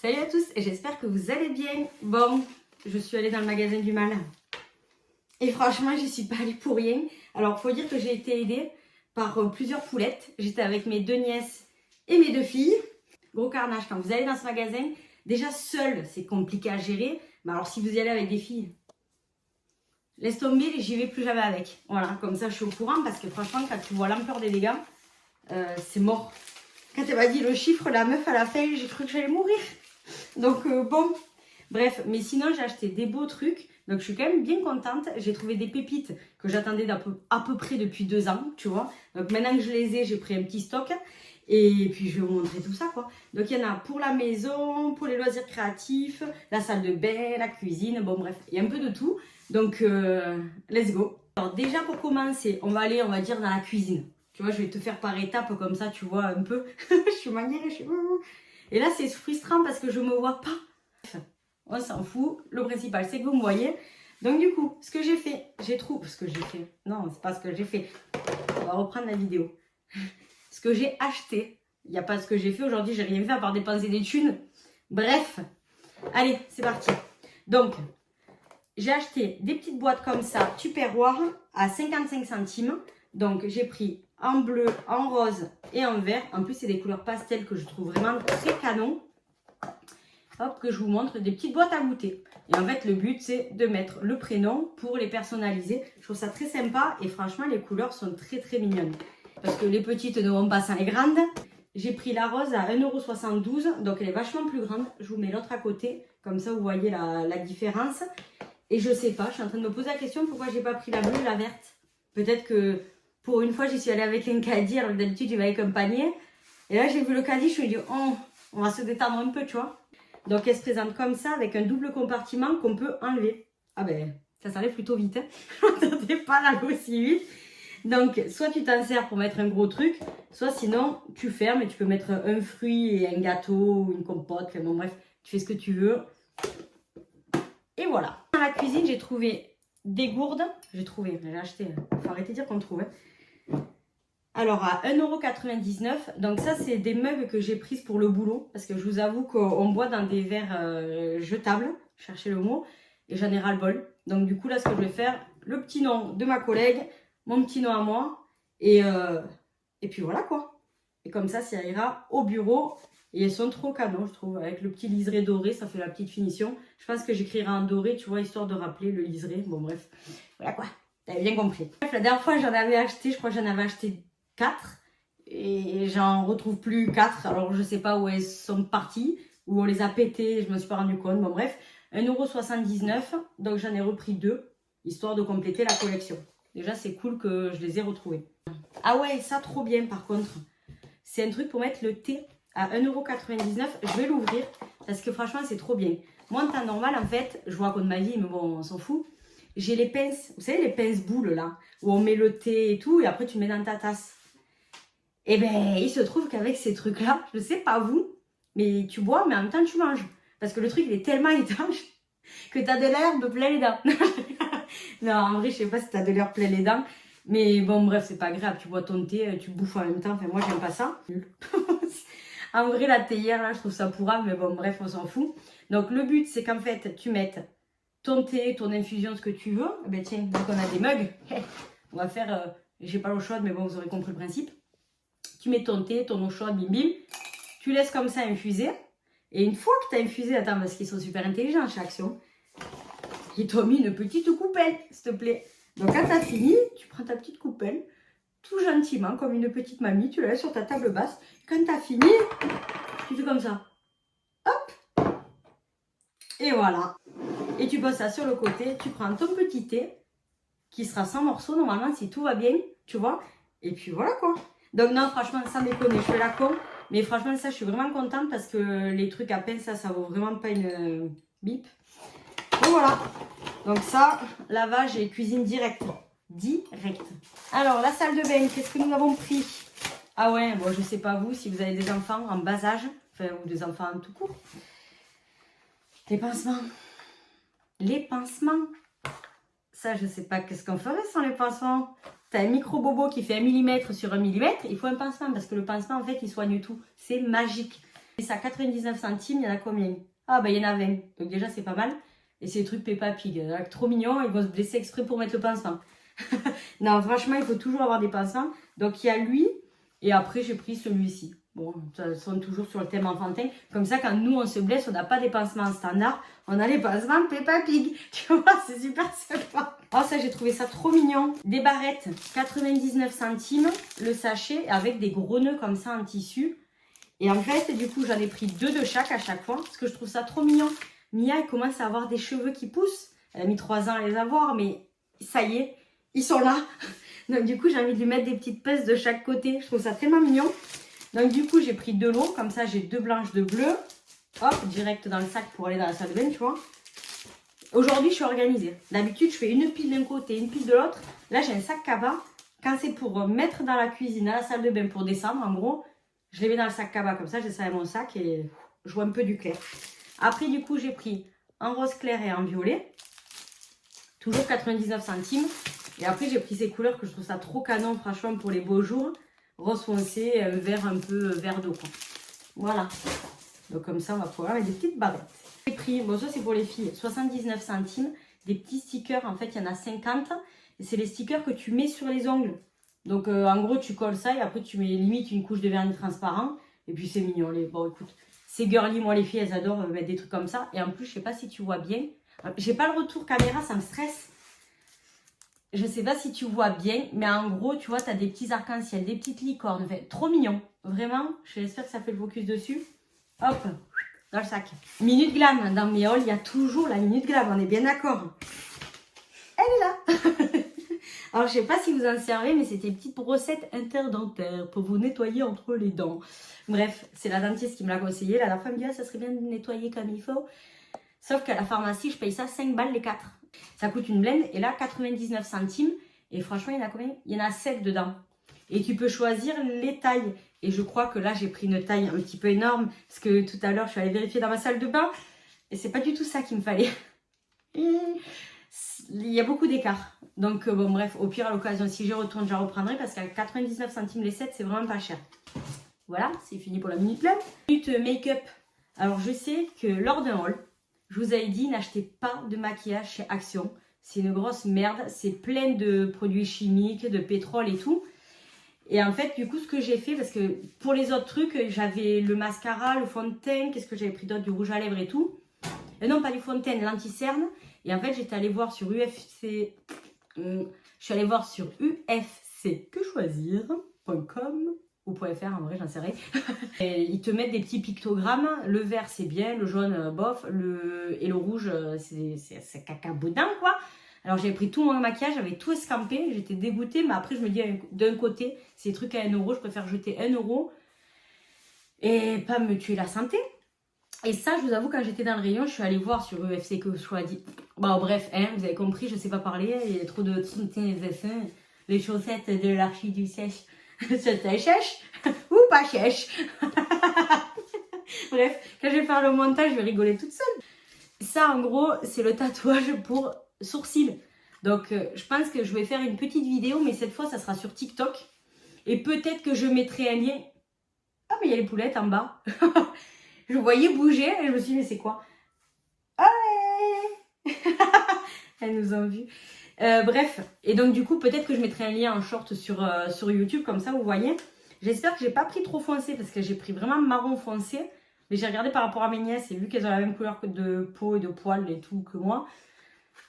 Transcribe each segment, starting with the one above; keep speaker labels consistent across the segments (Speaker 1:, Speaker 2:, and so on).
Speaker 1: Salut à tous et j'espère que vous allez bien. Bon, je suis allée dans le magasin du mal. Et franchement, je suis pas allée pour rien. Alors, faut dire que j'ai été aidée par plusieurs poulettes. J'étais avec mes deux nièces et mes deux filles. Gros carnage, quand vous allez dans ce magasin, déjà seul, c'est compliqué à gérer. Mais alors, si vous y allez avec des filles, laisse tomber, j'y vais plus jamais avec. Voilà, comme ça, je suis au courant parce que franchement, quand tu vois l'ampleur des dégâts, c'est mort. Quand elle m'a dit le chiffre, la meuf à la fin, j'ai cru que j'allais mourir. Donc bon, bref, mais sinon j'ai acheté des beaux trucs, donc je suis quand même bien contente. J'ai trouvé des pépites que j'attendais à peu près depuis 2 ans, tu vois. Donc maintenant que je les ai, j'ai pris un petit stock et puis je vais vous montrer tout ça quoi. Donc il y en a pour la maison, pour les loisirs créatifs, la salle de bain, la cuisine, bon bref, il y a un peu de tout. Donc let's go. Alors déjà pour commencer, on va aller, on va dire dans la cuisine. Tu vois, je vais te faire par étapes comme ça, tu vois un peu. Je suis manière, je suis... Et là, c'est frustrant parce que je ne me vois pas. On s'en fout. Le principal, c'est que vous me voyez. Donc, du coup, ce que j'ai fait, non, c'est pas ce que j'ai fait. On va reprendre la vidéo. Ce que j'ai acheté. Il n'y a pas ce que j'ai fait aujourd'hui. J'ai rien fait à part dépenser des thunes. Bref. Allez, c'est parti. Donc, j'ai acheté des petites boîtes comme ça, Tupperware, à 55 centimes. Donc, j'ai pris en bleu, en rose et en vert. En plus, c'est des couleurs pastel que je trouve vraiment très canon. Hop, que je vous montre des petites boîtes à goûter. Et en fait, le but, c'est de mettre le prénom pour les personnaliser. Je trouve ça très sympa et franchement, les couleurs sont très très mignonnes. Parce que les petites ne vont pas sans les grandes. J'ai pris la rose à 1,72 €, donc elle est vachement plus grande. Je vous mets l'autre à côté, comme ça vous voyez la différence. Et je sais pas, je suis en train de me poser la question pourquoi j'ai pas pris la bleue et la verte. Peut-être que pour une fois, j'y suis allée avec un caddie, alors que d'habitude, j'y vais avec un panier. Et là, j'ai vu le caddie, je me suis dit, oh, on va se détendre un peu, tu vois. Donc, elle se présente comme ça, avec un double compartiment qu'on peut enlever. Ah ben, ça s'enlève plutôt vite. Hein. Je m'attendais pas à l'enlever aussi vite. Donc, soit tu t'en sers pour mettre un gros truc, soit sinon, tu fermes et tu peux mettre un fruit et un gâteau ou une compote. Enfin bon, bref, tu fais ce que tu veux. Et voilà. Dans la cuisine, j'ai trouvé des gourdes. J'ai acheté. Faut arrêter de dire qu'on trouve. Hein. Alors, à 1,99 €. Donc ça, c'est des mugs que j'ai prises pour le boulot. Parce que je vous avoue qu'on boit dans des verres jetables. Cherchez le mot. Et j'en ai ras-le-bol. Donc du coup, là, ce que je vais faire, le petit nom de ma collègue, mon petit nom à moi. Et puis voilà, quoi. Et comme ça ira au bureau. Et elles sont trop canons, je trouve. Avec le petit liseré doré, ça fait la petite finition. Je pense que j'écrirai en doré, tu vois, histoire de rappeler le liseré. Bon, bref. Voilà, quoi. T'avais bien compris. Bref, la dernière fois, j'en avais acheté, je crois que j'en avais acheté 4 et j'en retrouve plus 4. Alors je sais pas où elles sont parties, où on les a pétées, je me suis pas rendu compte. Bon bref, 1,79 €, donc j'en ai repris 2, histoire de compléter la collection. Déjà c'est cool que je les ai retrouvés. Ah ouais, ça trop bien par contre. C'est un truc pour mettre le thé à 1,99 €. Je vais l'ouvrir parce que franchement c'est trop bien. Moi en temps normal en fait, je vous raconte ma vie mais bon on s'en fout. J'ai les pinces, vous savez les pinces boules là, où on met le thé et tout et après tu le mets dans ta tasse. Et ben, il se trouve qu'avec ces trucs-là, je sais pas vous, mais tu bois, mais en même temps tu manges. Parce que le truc, il est tellement étanche que tu as de l'herbe plein les dents. Non, en vrai, je sais pas si tu as de l'herbe plein les dents. Mais bon, bref, c'est pas grave. Tu bois ton thé, tu bouffes en même temps. Enfin, moi, j'aime pas ça. En vrai, la théière, là, je trouve ça pourrave. Mais bon, bref, on s'en fout. Donc, le but, c'est qu'en fait, tu mettes ton thé, ton infusion, ce que tu veux. Eh ben, tiens, donc on a des mugs. On va faire, j'ai pas l'eau chaude, mais bon, vous aurez compris le principe. Tu mets ton thé, ton eau chaude, bim bim. Tu laisses comme ça infuser. Et une fois que tu as infusé, attends, parce qu'ils sont super intelligents chez Action, ils t'ont mis une petite coupelle, s'il te plaît. Donc quand tu as fini, tu prends ta petite coupelle, tout gentiment, comme une petite mamie, tu la laisses sur ta table basse. Quand tu as fini, tu fais comme ça. Hop. Et voilà. Et tu poses ça sur le côté, tu prends ton petit thé, qui sera sans morceaux normalement, si tout va bien, tu vois. Et puis voilà quoi. Donc non, franchement, ça déconne, je fais la con. Mais franchement, ça, je suis vraiment contente parce que les trucs à peine, ça vaut vraiment pas une bip. Donc voilà. Donc ça, lavage et cuisine direct. Direct. Alors, la salle de bain, qu'est-ce que nous avons pris? Ah ouais, bon, je sais pas vous, si vous avez des enfants en bas âge, enfin, ou des enfants en tout court. Les pansements. Les pansements. Ça, je sais pas qu'est-ce qu'on ferait sans les pansements. Tu as un micro-bobo qui fait 1 mm sur 1 mm, il faut un pansement parce que le pansement, en fait, il soigne tout. C'est magique. Et ça, 99 centimes, il y en a combien? Ah, bah, il y en a 20. Donc, déjà, c'est pas mal. Et c'est des trucs Peppa Pig. Trop mignon, ils vont se blesser exprès pour mettre le pansement. Non, franchement, il faut toujours avoir des pansements. Donc, il y a lui. Et après, j'ai pris celui-ci. Bon, ça sonne toujours sur le thème enfantin. Comme ça, quand nous, on se blesse, on n'a pas des pansements standards. On a les pansements Peppa Pig. Tu vois, c'est super sympa. Oh, ça, j'ai trouvé ça trop mignon. Des barrettes, 99 centimes. Le sachet avec des gros nœuds comme ça en tissu. Et en fait, du coup, j'en ai pris 2 de chaque à chaque fois. Parce que je trouve ça trop mignon. Mia, elle commence à avoir des cheveux qui poussent. Elle a mis 3 ans à les avoir, mais ça y est, ils sont là. Donc du coup, j'ai envie de lui mettre des petites pinces de chaque côté. Je trouve ça tellement mignon. Donc du coup, j'ai pris 2 lots. Comme ça, j'ai 2 blanches, 2 bleues. Hop, direct dans le sac pour aller dans la salle de bain, tu vois. Aujourd'hui, je suis organisée. D'habitude, je fais une pile d'un côté, une pile de l'autre. Là, j'ai un sac cabas. Quand c'est pour mettre dans la cuisine, dans la salle de bain pour descendre, en gros, je les mets dans le sac cabas. Comme ça, j'ai ça dans mon sac et je vois un peu du clair. Après, du coup, j'ai pris en rose clair et en violet. Toujours 99 centimes. Et après, j'ai pris ces couleurs que je trouve ça trop canon, franchement, pour les beaux jours. Rose foncé, vert un peu vert d'eau, quoi. Voilà. Donc, comme ça, on va pouvoir mettre des petites barrettes. J'ai pris, bon, ça, c'est pour les filles, 79 centimes. Des petits stickers. En fait, il y en a 50. Et c'est les stickers que tu mets sur les ongles. Donc, en gros, tu colles ça et après, tu mets limite une couche de vernis transparent. Et puis, c'est mignon. Bon, écoute, c'est girly. Moi, les filles, elles adorent mettre des trucs comme ça. Et en plus, je sais pas si tu vois bien. J'ai pas le retour caméra, ça me stresse. Je sais pas si tu vois bien, mais en gros, tu vois, tu as des petits arcs-en-ciel, des petites licornes. Enfin, trop mignon. Vraiment, j'espère que ça fait le focus dessus. Hop, dans le sac. Minute Glam. Dans mes hauls, il y a toujours la Minute Glam, on est bien d'accord. Elle est là. Alors, je sais pas si vous en servez, mais c'est des petites brossettes interdentaires pour vous nettoyer entre les dents. Bref, c'est la dentiste qui me l'a conseillé. La femme me dit, ah, ça serait bien de nettoyer comme il faut. Sauf qu'à la pharmacie, je paye ça 5 balles les 4. Ça coûte une blende. Et là, 99 centimes. Et franchement, il y en a combien? Il y en a 7 dedans. Et tu peux choisir les tailles. Et je crois que là, j'ai pris une taille un petit peu énorme. Parce que tout à l'heure, je suis allée vérifier dans ma salle de bain. Et c'est pas du tout ça qu'il me fallait. Il y a beaucoup d'écart. Donc, bon, bref, au pire, à l'occasion, si j'y retourne, je reprendrai. Parce qu'à 99 centimes les 7, c'est vraiment pas cher. Voilà, c'est fini pour la minute club. Minute make-up. Alors, je sais que lors d'un haul, je vous avais dit, n'achetez pas de maquillage chez Action. C'est une grosse merde. C'est plein de produits chimiques, de pétrole et tout. Et en fait, du coup, ce que j'ai fait, parce que pour les autres trucs, j'avais le mascara, le fond de teint, qu'est-ce que j'avais pris d'autre, du rouge à lèvres et tout. Et non, pas du fond de teint, l'anti-cerne. Et en fait, j'étais allée voir sur UFC. Je suis allée voir sur ufcquechoisir.com ou .fr, en vrai, j'en sais rien. Et ils te mettent des petits pictogrammes. Le vert, c'est bien. Le jaune, bof. Et le rouge, c'est caca boudin, quoi. Alors, j'avais pris tout mon maquillage, j'avais tout escampé. J'étais dégoûtée, mais après, je me dis, d'un côté, ces trucs à 1 euro, je préfère jeter 1 euro et pas me tuer la santé. Et ça, je vous avoue, quand j'étais dans le rayon, je suis allée voir sur UFC que je choisis. Bon, bref, hein, vous avez compris, je sais pas parler. Il y a trop de les chaussettes de l'archi du sèche. C'était sèche ou pas sèche. Bref, quand je vais faire le montage, je vais rigoler toute seule. Ça, en gros, c'est le tatouage pour sourcils. Donc, je pense que je vais faire une petite vidéo, mais cette fois, ça sera sur TikTok. Et peut-être que je mettrai un lien. Ah, mais il y a les poulettes en bas. Je voyais bouger et je me suis dit, mais c'est quoi? Allez. Elles nous ont vus. Bref, et donc du coup, peut-être que je mettrai un lien en short sur YouTube, comme ça, vous voyez. J'espère que j'ai pas pris trop foncé, parce que j'ai pris vraiment marron foncé. Mais j'ai regardé par rapport à mes nièces, et vu qu'elles ont la même couleur de peau et de poils et tout que moi,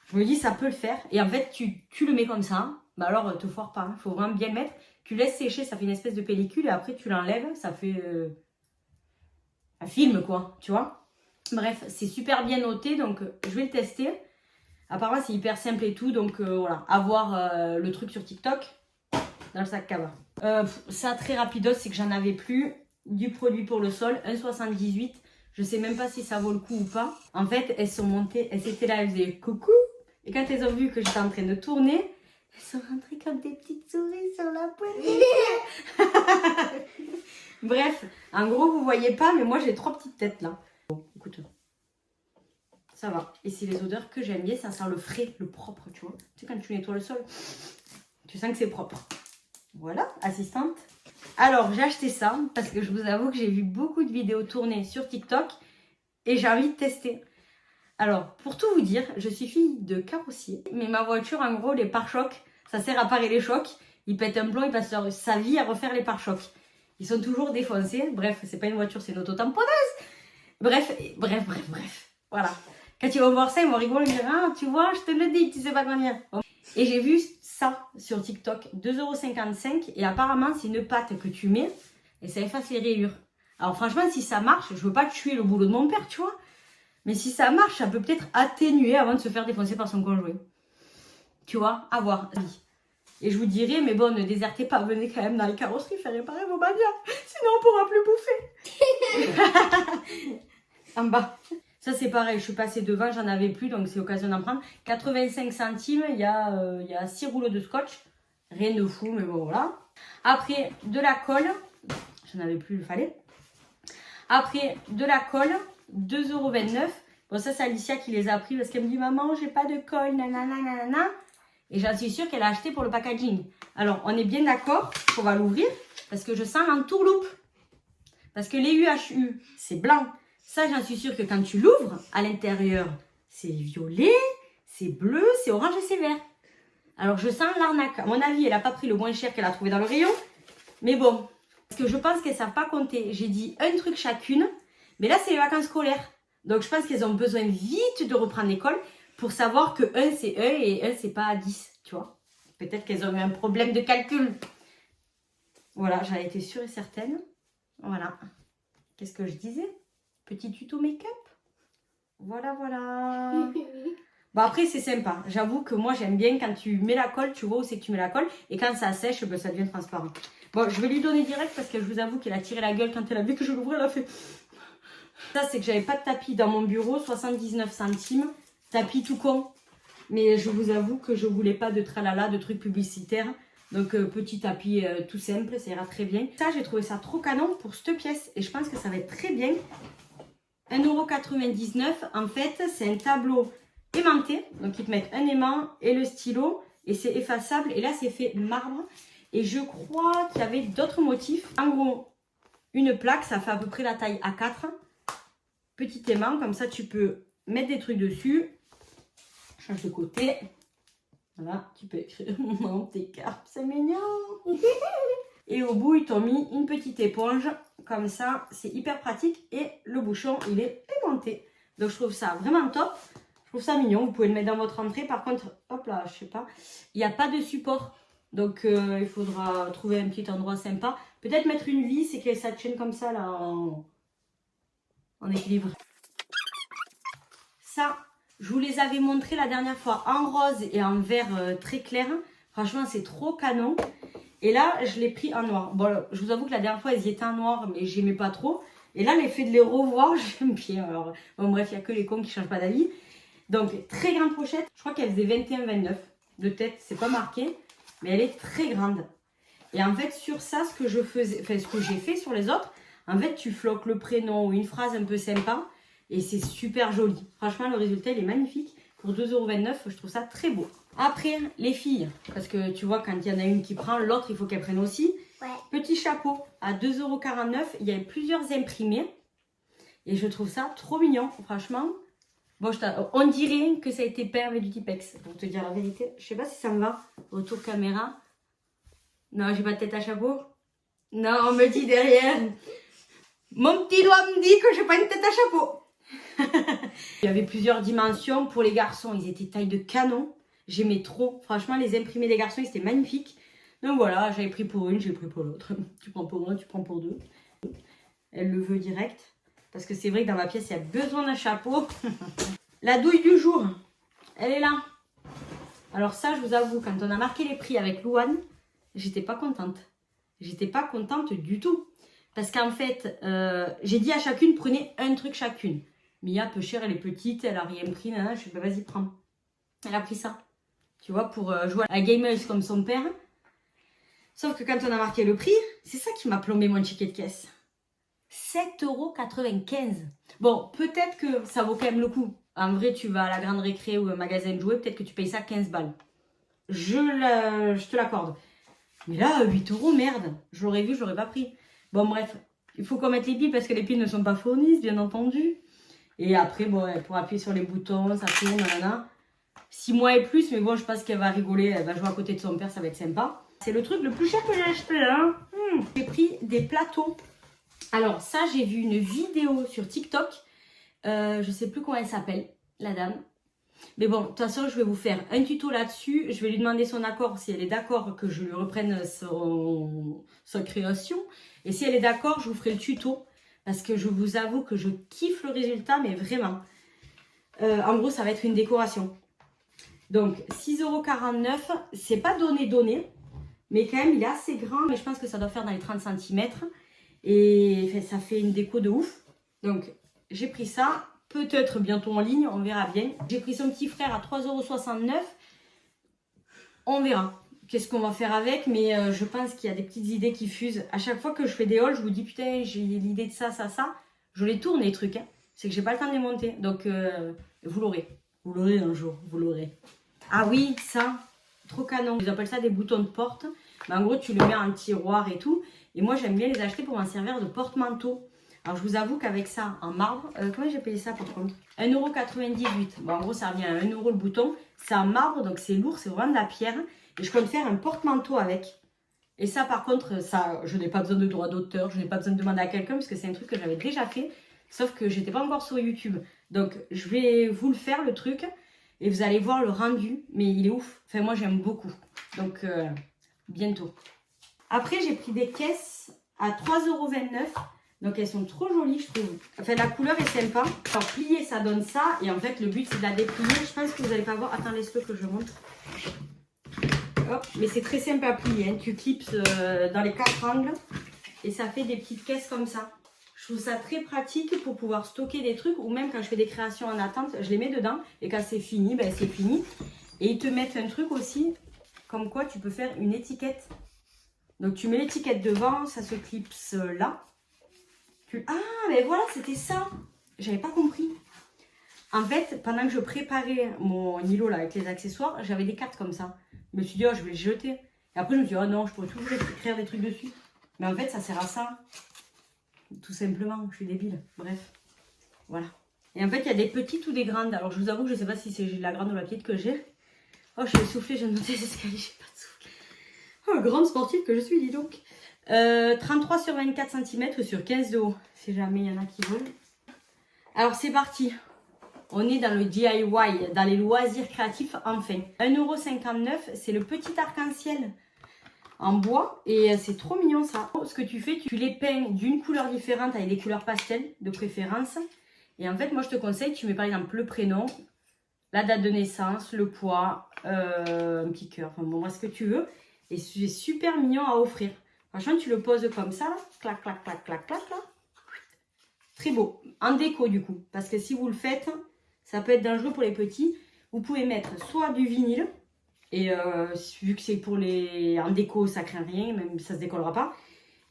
Speaker 1: je me dis, ça peut le faire. Et en fait, tu le mets comme ça, bah alors, te foire pas, hein. Faut vraiment bien le mettre. Tu laisses sécher, ça fait une espèce de pellicule, et après, tu l'enlèves, ça fait un film, quoi, tu vois. Bref, c'est super bien noté, donc je vais le tester. Apparemment, c'est hyper simple et tout, donc voilà. À voir le truc sur TikTok dans le sac cabas. Ça, très rapidos, c'est que j'en avais plus. Du produit pour le sol, 1,78. Je sais même pas si ça vaut le coup ou pas. En fait, elles sont montées, elles étaient là, elles faisaient coucou. Et quand elles ont vu que j'étais en train de tourner, elles sont rentrées comme des petites souris sur la poitrine. Bref, en gros, vous voyez pas, mais moi, j'ai 3 petites têtes là. Bon, écoute. Ça va. Et c'est les odeurs que j'aime bien. Ça sent le frais, le propre, tu vois. Tu sais, quand tu nettoies le sol, tu sens que c'est propre. Voilà, assistante. Alors, j'ai acheté ça parce que je vous avoue que j'ai vu beaucoup de vidéos tournées sur TikTok et j'ai envie de tester. Alors, pour tout vous dire, je suis fille de carrossier, mais ma voiture, en gros, les pare-chocs, ça sert à parer les chocs. Il pète un plomb, il passe sa vie à refaire les pare-chocs. Ils sont toujours défoncés. Bref, c'est pas une voiture, c'est une auto-tamponneuse. Bref. Voilà. Quand ils vont voir ça, ils vont rigoler et me dire ah, tu vois, je te le dis, tu sais pas conduire. Et j'ai vu ça sur TikTok, 2,55 € et apparemment, c'est une pâte que tu mets et ça efface les rayures. Alors franchement, si ça marche, je veux pas tuer le boulot de mon père, tu vois. Mais si ça marche, ça peut peut-être atténuer avant de se faire défoncer par son conjoint. Tu vois, à voir. Et je vous dirais, mais bon, ne désertez pas, venez quand même dans les carrosseries faire réparer vos bagnoles. Sinon, on pourra plus bouffer. En bas. Ça, c'est pareil, je suis passée devant, j'en avais plus, donc c'est l'occasion d'en prendre. 85 centimes, il y a 6 rouleaux de scotch. Rien de fou, mais bon, voilà. Après, de la colle. J'en avais plus, il fallait. Après, de la colle. 2,29 €. Bon, ça, c'est Alicia qui les a pris parce qu'elle me dit maman, j'ai pas de colle, nanana, nanana. Et j'en suis sûre qu'elle a acheté pour le packaging. Alors, on est bien d'accord qu'on va l'ouvrir parce que je sens l'entourloupe. Parce que les UHU, c'est blanc. Ça, j'en suis sûre que quand tu l'ouvres, à l'intérieur, c'est violet, c'est bleu, c'est orange et c'est vert. Alors, je sens l'arnaque. À mon avis, elle n'a pas pris le moins cher qu'elle a trouvé dans le rayon. Mais bon, parce que je pense qu'elles ne savent pas compter. J'ai dit un truc chacune. Mais là, c'est les vacances scolaires. Donc, je pense qu'elles ont besoin vite de reprendre l'école pour savoir que 1, c'est 1 et 1, c'est pas 10. Tu vois. Peut-être qu'elles ont eu un problème de calcul. Voilà, j'en étais sûre et certaine. Voilà. Qu'est-ce que je disais? Petit tuto make-up. Voilà. Bon, après, c'est sympa. J'avoue que moi, j'aime bien quand tu mets la colle, tu vois où c'est que tu mets la colle. Et quand ça sèche, ben, ça devient transparent. Bon, je vais lui donner direct parce que je vous avoue qu'elle a tiré la gueule quand elle a vu que je l'ouvrais. Elle a fait... Ça, c'est que j'avais pas de tapis dans mon bureau. 79 centimes. Tapis tout con. Mais je vous avoue que je voulais pas de tralala, de trucs publicitaires. Donc, petit tapis tout simple, ça ira très bien. Ça, j'ai trouvé ça trop canon pour cette pièce. Et je pense que ça va être très bien. 1,99 €. En fait, c'est un tableau aimanté. Donc, ils te mettent un aimant et le stylo. Et c'est effaçable. Et là, c'est fait marbre. Et je crois qu'il y avait d'autres motifs. En gros, une plaque, ça fait à peu près la taille A4. Petit aimant, comme ça, tu peux mettre des trucs dessus. Change de côté. Voilà, tu peux écrire mon tes cartes, c'est mignon. Et au bout, ils t'ont mis une petite éponge. Comme ça, c'est hyper pratique. Et le bouchon, il est aimanté. Donc, je trouve ça vraiment top. Je trouve ça mignon. Vous pouvez le mettre dans votre entrée. Par contre, hop là, je sais pas. Il n'y a pas de support. Donc, il faudra trouver un petit endroit sympa. Peut-être mettre une vis et que ça tienne comme ça, là, en équilibre. Ça, je vous les avais montrés la dernière fois en rose et en vert très clair. Franchement, c'est trop canon. Et là, je l'ai pris en noir. Bon, je vous avoue que la dernière fois, elles y étaient en noir, mais j'aimais pas trop. Et là, l'effet de les revoir, j'aime bien. Alors, bon, bref, il n'y a que les cons qui ne changent pas d'avis. Donc, très grande pochette. Je crois qu'elle faisait 21,29 de tête. C'est pas marqué, mais elle est très grande. Et en fait, sur ça, ce que je faisais, enfin, ce que j'ai fait sur les autres, en fait, tu floques le prénom ou une phrase un peu sympa. Et c'est super joli. Franchement, le résultat, il est magnifique. Pour 2,29 €, je trouve ça très beau. Après, les filles, parce que tu vois, quand il y en a une qui prend, l'autre, il faut qu'elle prenne aussi. Ouais. Petit chapeau à 2,49 €. Il y a plusieurs imprimés. Et je trouve ça trop mignon, franchement. Bon, on dirait que ça a été peint avec du Tipex, pour te dire la vérité. Je sais pas si ça me va. Retour caméra. Non, j'ai pas de tête à chapeau. Non, on me dit derrière. Mon petit doigt me dit que j'ai pas une tête à chapeau. Il y avait plusieurs dimensions. Pour les garçons, ils étaient taille de canon. J'aimais trop. Franchement, les imprimés des garçons, ils étaient magnifiques. Donc voilà, j'avais pris pour une, j'ai pris pour l'autre. Tu prends pour un, tu prends pour deux. Elle le veut direct. Parce que c'est vrai que dans ma pièce, il y a besoin d'un chapeau. La douille du jour, elle est là. Alors ça, je vous avoue, quand on a marqué les prix avec Louane, j'étais pas contente. J'étais pas contente du tout. Parce qu'en fait, j'ai dit à chacune, prenez un truc chacune. Mia, peu cher, elle est petite, elle a rien pris. Nana, je suis vas-y, prends. Elle a pris ça. Tu vois, pour jouer à la gameuse comme son père. Sauf que quand on a marqué le prix, c'est ça qui m'a plombé mon ticket de caisse. 7,95 €. Bon, peut-être que ça vaut quand même le coup. En vrai, tu vas à la grande récré ou au magasin de jouets, peut-être que tu payes ça 15 balles. Je te l'accorde. Mais là, 8 euros, merde. Je l'aurais vu, je l'aurais pas pris. Bon, bref, il faut qu'on mette les piles parce que les piles ne sont pas fournies, bien entendu. Et après, bon, pour appuyer sur les boutons, ça tourne, nanana. 6 mois et plus, mais bon, je pense qu'elle va rigoler, elle va jouer à côté de son père, ça va être sympa. C'est le truc le plus cher que j'ai acheté, hein. J'ai pris des plateaux. Alors, ça, j'ai vu une vidéo sur TikTok. Je sais plus comment elle s'appelle, la dame. Mais bon, de toute façon, je vais vous faire un tuto là-dessus. Je vais lui demander son accord, si elle est d'accord que je lui reprenne sa création. Et si elle est d'accord, je vous ferai le tuto. Parce que je vous avoue que je kiffe le résultat, mais vraiment. En gros, ça va être une décoration. Donc, 6,49 €. C'est pas donné. Mais quand même, il est assez grand. Mais je pense que ça doit faire dans les 30 cm. Et enfin, ça fait une déco de ouf. Donc, j'ai pris ça. Peut-être bientôt en ligne, on verra bien. J'ai pris son petit frère à 3,69 €. On verra qu'est-ce qu'on va faire avec. Mais je pense qu'il y a des petites idées qui fusent. À chaque fois que je fais des hauls, je vous dis putain, j'ai l'idée de ça. Je les tourne les trucs. Hein. C'est que j'ai pas le temps de les monter. Donc, vous l'aurez. Vous l'aurez un jour. Vous l'aurez. Ah oui, ça, trop canon. Ils appellent ça des boutons de porte. Mais en gros, tu le mets en tiroir et tout. Et moi, j'aime bien les acheter pour m'en servir de porte-manteau. Alors, je vous avoue qu'avec ça, en marbre, comment j'ai payé ça par contre? 1,98 €. Bon, en gros, ça revient à 1 € le bouton. C'est en marbre, donc c'est lourd, c'est vraiment de la pierre. Et je compte faire un porte-manteau avec. Et ça, par contre, ça, je n'ai pas besoin de droit d'auteur. Je n'ai pas besoin de demander à quelqu'un parce que c'est un truc que j'avais déjà fait. Sauf que j'étais pas encore sur YouTube. Donc, je vais vous le faire, le truc. Et vous allez voir le rendu. Mais il est ouf. Enfin, moi, j'aime beaucoup. Donc, bientôt. Après, j'ai pris des caisses à 3,29 €. Donc, elles sont trop jolies, je trouve. Enfin, la couleur est sympa. Alors, plier, ça donne ça. Et en fait, le but, c'est de la déplier. Je pense que vous n'allez pas voir. Attends, laisse-le que je montre. Hop. Mais c'est très simple à plier. Hein. Tu clips dans les 4 angles. Et ça fait des petites caisses comme ça. Je trouve ça très pratique pour pouvoir stocker des trucs. Ou même quand je fais des créations en attente, je les mets dedans. Et quand c'est fini, ben, c'est fini. Et ils te mettent un truc aussi. Comme quoi, tu peux faire une étiquette. Donc, tu mets l'étiquette devant. Ça se clipse là. Ah, mais voilà, c'était ça. J'avais pas compris. En fait, pendant que je préparais mon îlot là avec les accessoires, j'avais des cartes comme ça. Je me suis dit, oh, je vais les jeter. Et après, je me suis dit, oh non, je pourrais toujours écrire des trucs dessus. Mais en fait, ça sert à ça. Tout simplement, je suis débile. Bref, voilà. Et en fait, il y a des petites ou des grandes. Alors, je vous avoue que je ne sais pas si c'est la grande ou la petite que j'ai. Oh, je vais souffler, je viens de monter les escaliers, j'ai pas de souffle. Oh, grande sportive que je suis, dis donc. 33 sur 24 cm sur 15 de haut, si jamais il y en a qui veulent. Alors c'est parti. On est dans le DIY, dans les loisirs créatifs enfin. 1,59 €, c'est le petit arc-en-ciel en bois. Et c'est trop mignon ça. Ce que tu fais, tu les peins d'une couleur différente avec des couleurs pastel de préférence. Et en fait, moi je te conseille, tu mets par exemple le prénom, la date de naissance, le poids, un petit cœur, enfin bon, moi ce que tu veux. Et c'est super mignon à offrir. Franchement, tu le poses comme ça, là. Clac, clac, clac, clac, clac, là. Très beau. En déco, du coup. Parce que si vous le faites, ça peut être dangereux pour les petits. Vous pouvez mettre soit du vinyle. Et vu que c'est pour les... En déco, ça craint rien. Même ça ne se décollera pas.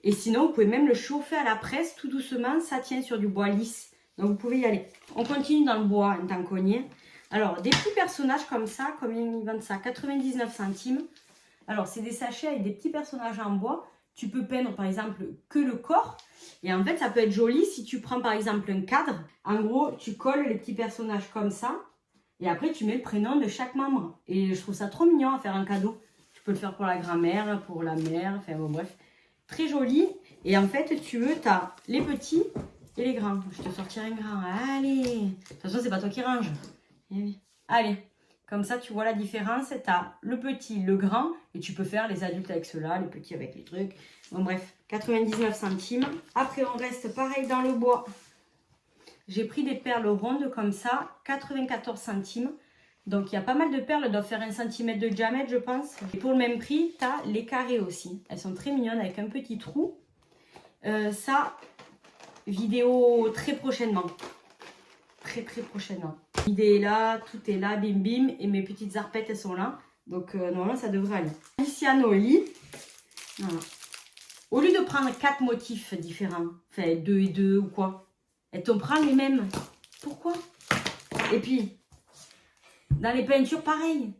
Speaker 1: Et sinon, vous pouvez même le chauffer à la presse, tout doucement. Ça tient sur du bois lisse. Donc, vous pouvez y aller. On continue dans le bois, en tant cogné. Alors, des petits personnages comme ça. Combien ils vendent ça? 99 centimes. Alors, c'est des sachets avec des petits personnages en bois. Tu peux peindre par exemple que le corps. Et en fait, ça peut être joli si tu prends par exemple un cadre. En gros, tu colles les petits personnages comme ça. Et après, tu mets le prénom de chaque membre. Et je trouve ça trop mignon à faire un cadeau. Tu peux le faire pour la grand-mère, pour la mère. Enfin bon, bref. Très joli. Et en fait, tu as les petits et les grands. Je te sortirai un grand. Allez. De toute façon, c'est pas toi qui range. Allez. Comme ça, tu vois la différence. Tu as le petit, le grand. Et tu peux faire les adultes avec ceux-là, les petits avec les trucs. Bon, bref, 99 centimes. Après, on reste pareil dans le bois. J'ai pris des perles rondes comme ça, 94 centimes. Donc, il y a pas mal de perles. Elles doivent faire 1 cm de diamètre, je pense. Et pour le même prix, tu as les carrés aussi. Elles sont très mignonnes avec un petit trou. Ça, vidéo très prochainement. Très prochainement. L'idée est là, tout est là, bim bim. Et mes petites arpettes, elles sont là. Donc normalement, ça devrait aller. Ici à Noélie. Voilà. Au lieu de prendre 4 motifs différents, enfin 2 et 2 ou quoi, et t'en prends les mêmes. Pourquoi? Et puis, dans les peintures, pareil.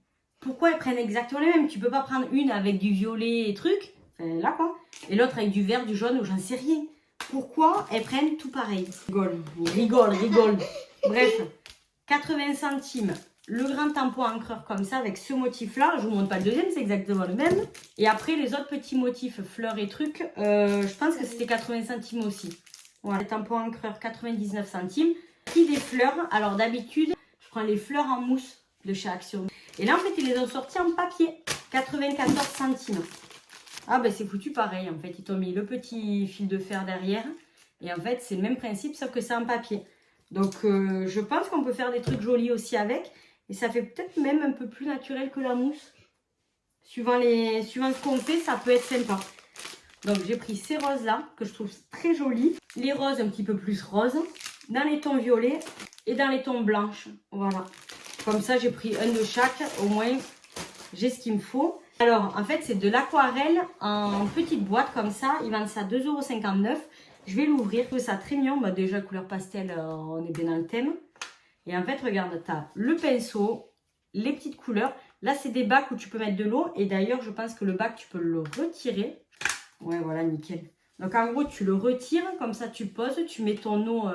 Speaker 1: pourquoi elles prennent exactement les mêmes? Tu peux pas prendre une avec du violet et truc, enfin, là quoi, et l'autre avec du vert, du jaune ou j'en sais rien. Pourquoi elles prennent tout pareil? Rigole. Bref, 80 centimes. Le grand tampon encreur comme ça avec ce motif là, je vous montre pas le deuxième, c'est exactement le même. Et après les autres petits motifs, fleurs et trucs, je pense que c'était 80 centimes aussi. Voilà, le tampon encreur 99 centimes. Prix des fleurs, alors d'habitude je prends les fleurs en mousse de chez Action. Et là en fait ils les ont sortis en papier, 94 centimes. Ah ben c'est foutu pareil en fait, ils t'ont mis le petit fil de fer derrière. Et en fait c'est le même principe sauf que c'est en papier. Donc je pense qu'on peut faire des trucs jolis aussi avec. Et ça fait peut-être même un peu plus naturel que la mousse. Suivant ce qu'on fait, ça peut être sympa. Donc j'ai pris ces roses là, que je trouve très jolies. Les roses un petit peu plus roses. Dans les tons violets et dans les tons blanches. Voilà. Comme ça j'ai pris un de chaque. Au moins j'ai ce qu'il me faut. Alors en fait c'est de l'aquarelle en petite boîte comme ça. Ils vendent ça 2,59 €. Je vais l'ouvrir. Je trouve ça très mignon. Bah, déjà couleur pastel, on est bien dans le thème. Et en fait, regarde, tu as le pinceau, les petites couleurs. Là, c'est des bacs où tu peux mettre de l'eau. Et d'ailleurs, je pense que le bac, tu peux le retirer. Ouais, voilà, nickel. Donc, en gros, tu le retires. Comme ça, tu poses, tu mets ton eau.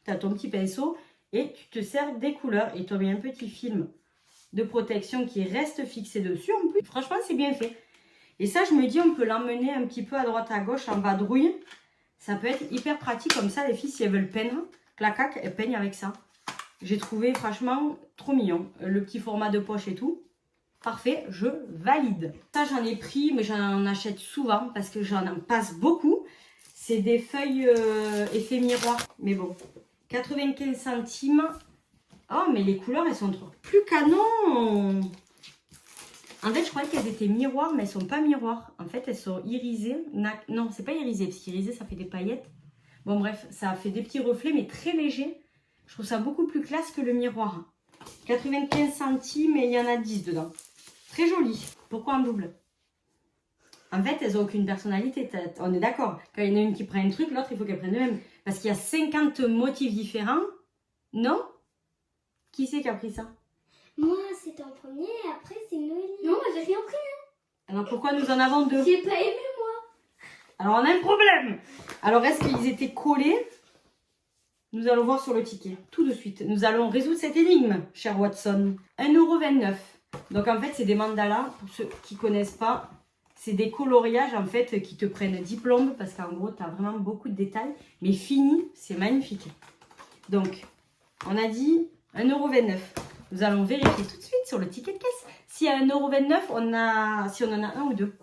Speaker 1: Tu as ton petit pinceau. Et tu te sers des couleurs. Et tu as mis un petit film de protection qui reste fixé dessus. En plus, franchement, c'est bien fait. Et ça, je me dis, on peut l'emmener un petit peu à droite, à gauche, en vadrouille. Ça peut être hyper pratique. Comme ça, les filles, si elles veulent peindre, clacac, elles peignent avec ça. J'ai trouvé franchement trop mignon. Le petit format de poche et tout. Parfait, je valide. Ça, j'en ai pris, mais j'en achète souvent parce que j'en passe beaucoup. C'est des feuilles effet miroir. Mais bon, 95 centimes. Oh, mais les couleurs, elles sont trop plus canon. En fait, je croyais qu'elles étaient miroirs, mais elles sont pas miroirs. En fait, elles sont irisées. Non, c'est pas irisé, parce qu'irisé, ça fait des paillettes. Bon, bref, ça fait des petits reflets, mais très légers. Je trouve ça beaucoup plus classe que le miroir. 95 centimes et il y en a 10 dedans. Très joli. Pourquoi en double? En fait, elles n'ont aucune personnalité. On est d'accord. Quand il y en a une qui prend un truc, l'autre, il faut qu'elle prenne le même. Parce qu'il y a 50 motifs différents. Non? Qui c'est qui a pris ça?
Speaker 2: Moi, c'était en premier et après, c'est Noélie. Non, moi, j'ai rien pris.
Speaker 1: Alors, pourquoi nous en avons deux?
Speaker 2: J'ai pas aimé, moi.
Speaker 1: Alors, on a un problème. Alors, est-ce qu'ils étaient collés? Nous allons voir sur le ticket. Tout de suite, nous allons résoudre cette énigme, cher Watson. 1,29 €. Donc, en fait, c'est des mandalas. Pour ceux qui ne connaissent pas, c'est des coloriages, en fait, qui te prennent 10 plombes. Parce qu'en gros, tu as vraiment beaucoup de détails. Mais fini, c'est magnifique. Donc, on a dit 1,29 €. Nous allons vérifier tout de suite sur le ticket de caisse. Si à 1,29 €, si on en a un ou deux.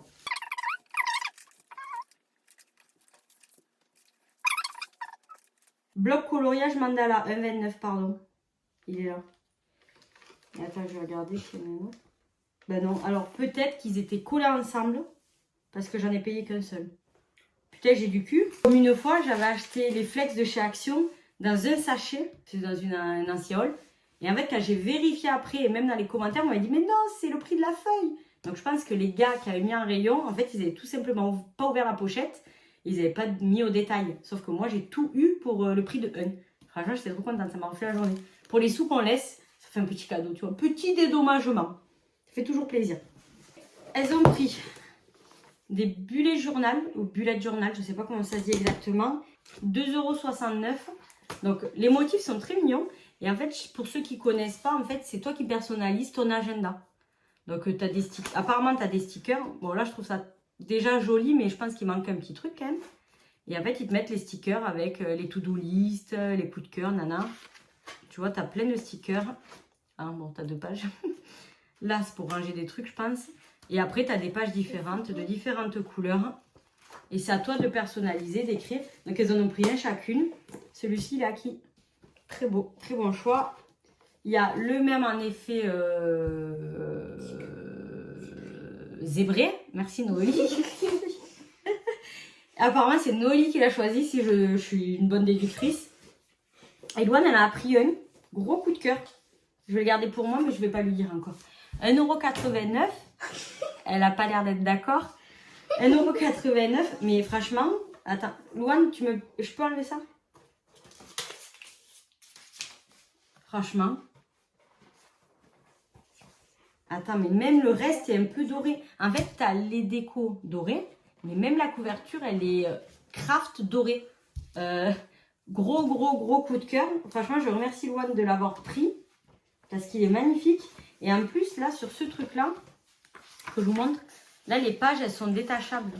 Speaker 1: Bloc coloriage mandala, 1,29 €, pardon. Il est là. Et attends, je vais regarder si on a un autre. Ben non, alors peut-être qu'ils étaient collés ensemble. Parce que j'en ai payé qu'un seul. Putain, j'ai du cul. Comme une fois, j'avais acheté les flex de chez Action dans un sachet. C'est dans un ancien haul. Et en fait, quand j'ai vérifié après, et même dans les commentaires, on m'a dit, mais non, c'est le prix de la feuille. Donc je pense que les gars qui avaient mis un rayon, en fait, ils avaient tout simplement pas ouvert la pochette. Ils n'avaient pas mis au détail. Sauf que moi, j'ai tout eu pour le prix de 1. Franchement, j'étais trop contente, ça m'a refait la journée. Pour les sous qu'on laisse, ça fait un petit cadeau, tu vois. Petit dédommagement. Ça fait toujours plaisir. Elles ont pris des bullets journal, ou bullet journal, je ne sais pas comment ça se dit exactement. 2,69 €. Donc, les motifs sont très mignons. Et en fait, pour ceux qui ne connaissent pas, en fait, c'est toi qui personnalises ton agenda. Donc, tu as des stickers. Apparemment, tu as des stickers. Bon, là, je trouve ça déjà joli, mais je pense qu'il manque un petit truc quand même. Et en fait, ils te mettent les stickers avec les to-do list, les coups de cœur, nana. Tu vois, tu as plein de stickers. Ah, bon, tu as 2 pages. Là, c'est pour ranger des trucs, je pense. Et après, tu as des pages différentes, de différentes couleurs. Et c'est à toi de personnaliser, d'écrire. Donc, elles en ont pris un chacune. Celui-ci, là, qui très beau, très bon choix. Il y a le même en effet zébré. Merci Noélie. Apparemment c'est Noélie qui l'a choisi si je suis une bonne déductrice. Et Louane elle a pris un gros coup de cœur. Je vais le garder pour moi mais je ne vais pas lui dire encore. 1,89 €. Elle n'a pas l'air d'être d'accord. 1,89 €. Mais franchement, attends, Louane, je peux enlever ça? Franchement, Attends, mais même le reste est un peu doré. En fait, tu as les décos dorés, mais même la couverture, elle est craft dorée. Gros coup de cœur. Franchement, je remercie Loane de l'avoir pris parce qu'il est magnifique. Et en plus, là, sur ce truc-là, que je vous montre, là, les pages, elles sont détachables.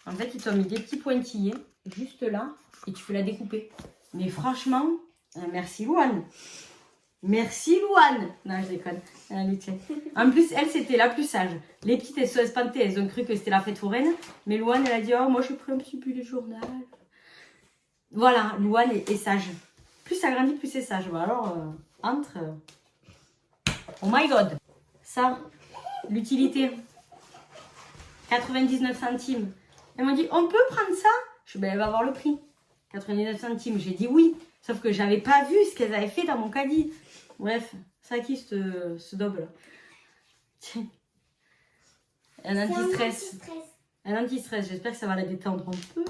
Speaker 1: En fait, ils t'ont mis des petits pointillés juste là et tu peux la découper. Mais franchement, merci Loane. Merci Loane. Non, je déconne. En plus, elle, c'était la plus sage. Les petites, elles sont espantées. Elles ont cru que c'était la fête foraine. Mais Loane, elle a dit, oh, moi, j'ai pris un petit bullet journal. Voilà, Loane est sage. Plus ça grandit, plus c'est sage. Bon, alors, oh my god. Ça, l'utilité. 99 centimes. Elle m'a dit, on peut prendre ça? Je dis, ben, elle va voir le prix. 99 centimes. J'ai dit oui. Sauf que j'avais pas vu ce qu'elles avaient fait dans mon caddie. Bref, ça qui ce daube là. Tiens. Un anti-stress. Un anti-stress. J'espère que ça va la détendre un peu.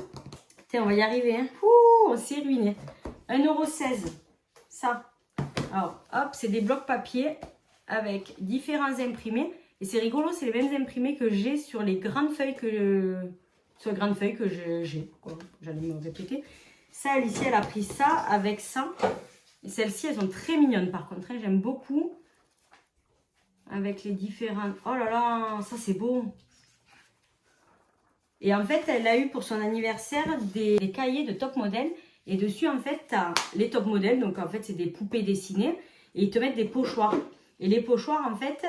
Speaker 1: Tiens, on va y arriver. Hein. Ouh, on s'est ruiné. 1,16 €. Ça. Alors, hop, c'est des blocs papier avec différents imprimés. Et c'est rigolo, c'est les mêmes imprimés que j'ai sur les grandes feuilles que... Sur les grandes feuilles que j'ai. J'allais me répéter. Ça, Alicia, elle a pris ça avec ça. Et celles-ci, elles sont très mignonnes par contre. Hein, j'aime beaucoup. Avec les différentes... Oh là là, ça c'est beau. Et en fait, elle a eu pour son anniversaire des cahiers de top modèle. Et dessus, en fait, tu as les top modèles. Donc, en fait, c'est des poupées dessinées. Et ils te mettent des pochoirs. Et les pochoirs, en fait,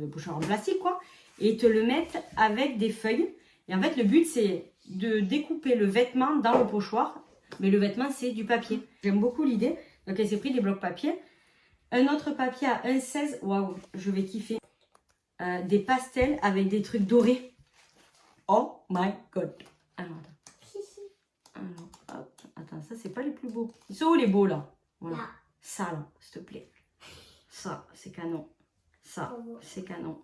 Speaker 1: des pochoirs en plastique, quoi. Et ils te le mettent avec des feuilles. Et en fait, le but, c'est de découper le vêtement dans le pochoir. Mais le vêtement, c'est du papier. J'aime beaucoup l'idée. Donc, elle s'est pris des blocs papier. Un autre papier à 1,16 €. Waouh, je vais kiffer. Des pastels avec des trucs dorés. Oh my god. Alors, hop. Attends, ça, c'est pas les plus beaux. Ils sont où les beaux, là? Voilà.
Speaker 2: Là.
Speaker 1: Ça, là, s'il te plaît. Ça, c'est canon. Ça, c'est canon.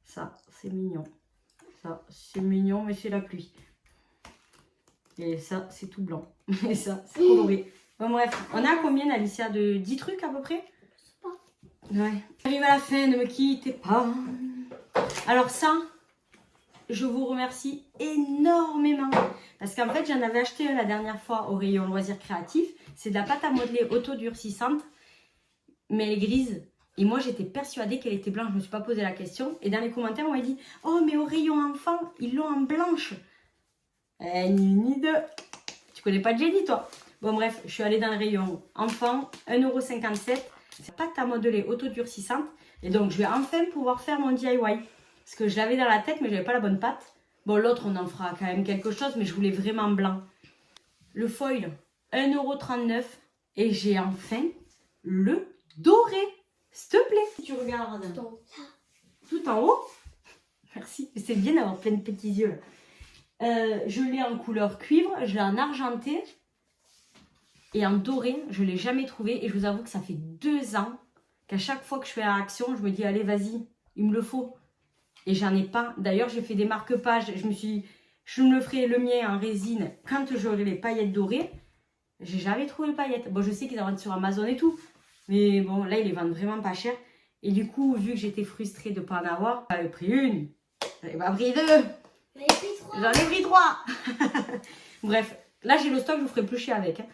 Speaker 1: Ça, c'est mignon. Ça, c'est mignon, mais c'est la pluie. Et ça, c'est tout blanc. Et ça, c'est coloré. Bon, bref, on a combien, Alicia? De 10 trucs à peu près?
Speaker 2: Je sais pas.
Speaker 1: Ouais. J'arrive à la fin, ne me quittez pas. Alors ça, je vous remercie énormément. Parce qu'en fait, j'en avais acheté un la dernière fois au rayon loisirs créatifs. C'est de la pâte à modeler auto-durcissante. Mais elle est grise. Et moi, j'étais persuadée qu'elle était blanche. Je ne me suis pas posé la question. Et dans les commentaires, on m'a dit, oh, mais au rayon enfant, ils l'ont en blanche. Ni deux. Tu connais pas Jenny, toi? Bon, bref, je suis allée dans le rayon enfant, 1,57 €. C'est pâte à modeler auto-durcissante. Et donc, je vais enfin pouvoir faire mon DIY. Parce que je l'avais dans la tête, mais je n'avais pas la bonne pâte. Bon, l'autre, on en fera quand même quelque chose, mais je voulais vraiment blanc. Le foil, 1,39 €. Et j'ai enfin le doré. S'il te plaît, si tu regardes tout en haut. Merci. C'est bien d'avoir plein de petits yeux là. Je l'ai en couleur cuivre, je l'ai en argenté et en doré. Je ne l'ai jamais trouvé et je vous avoue que ça fait 2 ans qu'à chaque fois que je fais la action, je me dis allez vas-y, il me le faut. Et j'en ai pas. D'ailleurs, j'ai fait des marque-pages. Je me suis dit, je me le ferai le mien en résine quand j'aurai les paillettes dorées. J'ai jamais trouvé les paillettes. Bon, je sais qu'ils en vendent sur Amazon et tout. Mais bon, là, ils les vendent vraiment pas cher. Et du coup, vu que j'étais frustrée de ne pas en avoir, j'en ai pris une. J'en ai pas pris 2. J'en ai pris 3. Bref, là, j'ai le stock, je vous ferai plus chier avec. Hein.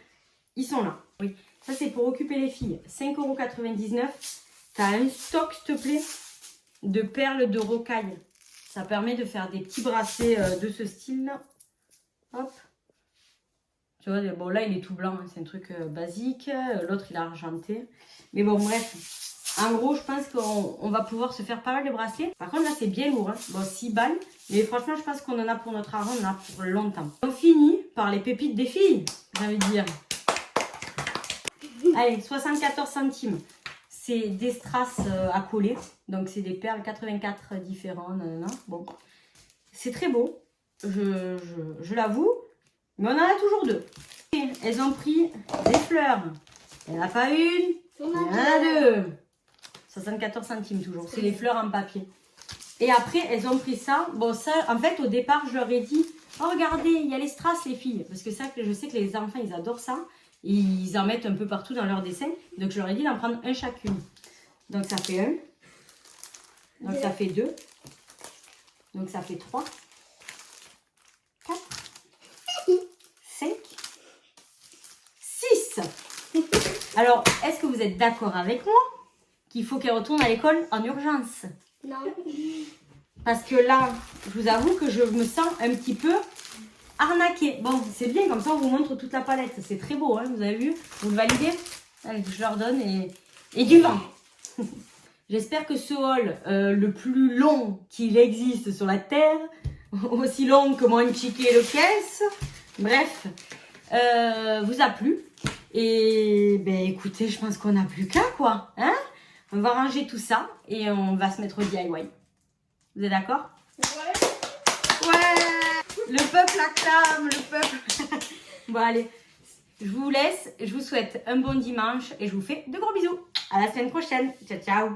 Speaker 1: Ils sont là. Oui. Ça, c'est pour occuper les filles. 5,99 €. T'as un stock, s'il te plaît, de perles de rocaille. Ça permet de faire des petits bracelets de ce style-là. Hop. Tu vois, bon là il est tout blanc, hein, c'est un truc basique. L'autre il est argenté. Mais bon bref, en gros je pense qu'on va pouvoir se faire pas mal de bracelets. Par contre là c'est bien lourd, hein. Bon 6 balles. Mais franchement je pense qu'on en a pour notre argent, on en a pour longtemps. On finit par les pépites des filles, j'ai envie de dire. Allez, 74 centimes. C'est des strass à coller. Donc c'est des perles 84 différents. Nanana. Bon, c'est très beau, je l'avoue. Mais on en a toujours 2. Elles ont pris des fleurs. Il n'y en a pas une, il y en a 2. 74 centimes toujours. C'est les fleurs en papier. Et après, elles ont pris ça. Bon, ça, en fait, au départ, je leur ai dit, oh, regardez, il y a les strass, les filles. Parce que ça, je sais que les enfants, ils adorent ça. Ils en mettent un peu partout dans leurs dessins. Donc, je leur ai dit d'en prendre un chacune. Donc ça fait 1. Donc ça fait 2. Donc ça fait 3. 4. 5. 6. Alors, est-ce que vous êtes d'accord avec moi qu'il faut qu'elle retourne à l'école en urgence?
Speaker 2: Non.
Speaker 1: Parce que là, je vous avoue que je me sens un petit peu arnaquée. Bon, c'est bien, comme ça on vous montre toute la palette. C'est très beau, hein, vous avez vu? Vous le validez? Allez, je leur donne et du vent. J'espère que ce haul, le plus long qu'il existe sur la Terre, aussi long que mon ticket de caisse, bref, vous a plu. Et ben écoutez, je pense qu'on n'a plus qu'à quoi. Hein, on va ranger tout ça et on va se mettre au DIY. Vous êtes d'accord? Ouais. Le peuple acclame, le peuple. Bon allez, je vous laisse. Je vous souhaite un bon dimanche et je vous fais de gros bisous. À la semaine prochaine. Ciao, ciao.